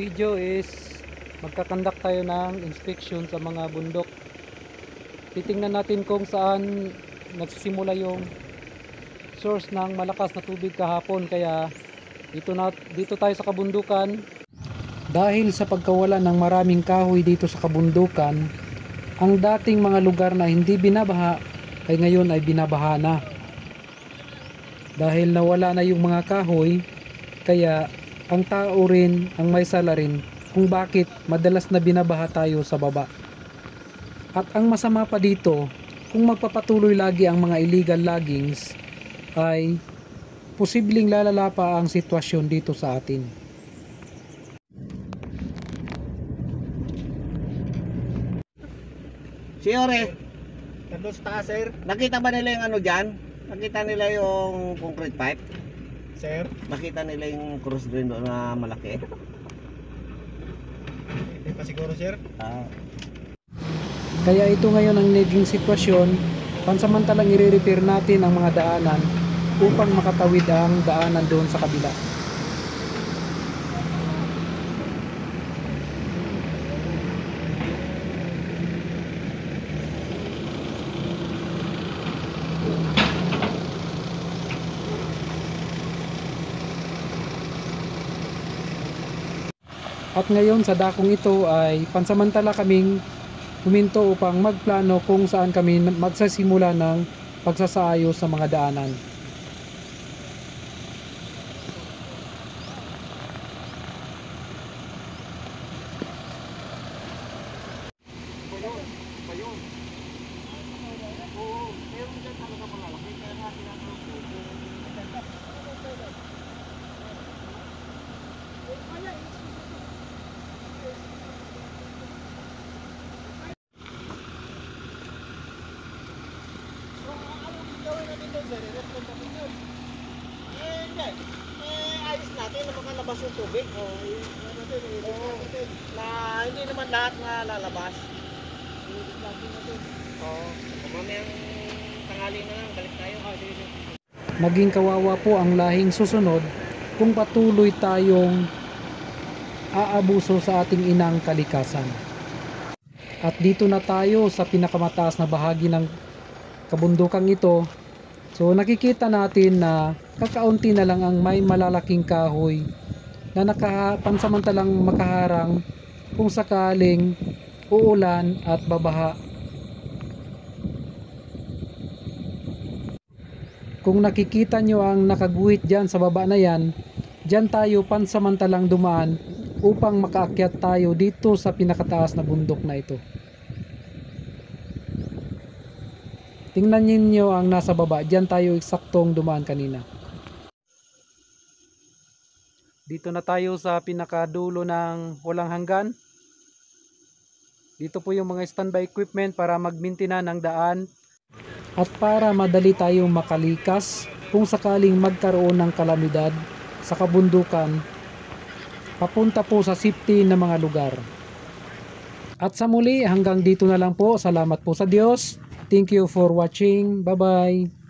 video is magkakandak tayo ng inspection sa mga bundok. Titingnan natin kung saan nagsisimula yung source ng malakas na tubig kahapon. Kaya dito tayo sa kabundukan. Dahil sa pagkawala ng maraming kahoy dito sa kabundukan, ang dating mga lugar na hindi binabaha ay ngayon ay binabaha na. Dahil nawala na yung mga kahoy, kaya ang tao rin ang may sala rin kung bakit madalas na binabaha tayo sa baba. At ang masama pa dito, kung magpapatuloy lagi ang mga illegal loggings, ay posibleng lalala pa ang sitwasyon dito sa atin. Siyore, nandun sa taas, sir. Nakita ba nila yung ano dyan? Nakita nila yung concrete pipe? Sir? Nakita nila yung cross drain doon na malaki? Hindi pa siguro, sir. Kaya ito ngayon ang naging sitwasyon, pansamantalang i-repair natin ang mga daanan upang makatawid ang daanan doon sa kabila. At ngayon sa dakong ito ay pansamantala kaming huminto upang magplano kung saan kami magsasimula ng pagsasaayos sa mga daanan. Ayos natin na makalabas yung tubig. Na hindi naman lahat na lalabas. Mamayang tanghali na lang, balik tayo. Maging kawawa po ang lahing susunod kung patuloy tayong aabuso sa ating inang kalikasan. At dito na tayo sa pinakamataas na bahagi ng kabundukang ito. So nakikita natin na kakaunti na lang ang may malalaking kahoy na pansamantalang makaharang kung sakaling uulan at babaha. Kung nakikita nyo ang nakaguhit dyan sa baba na yan, dyan tayo pansamantalang dumaan upang makaakyat tayo dito sa pinakataas na bundok na ito. Tingnan ninyo ang nasa baba, dyan tayo eksaktong dumaan kanina. Dito na tayo sa pinakadulo ng walang hanggan. Dito po yung mga standby equipment para magmintina ng daan at para madali tayong makalikas kung sakaling magkaroon ng kalamidad sa kabundukan papunta po sa safety na mga lugar. At sa muli, hanggang dito na lang po. Salamat po sa Diyos. Thank you for watching. Bye-bye.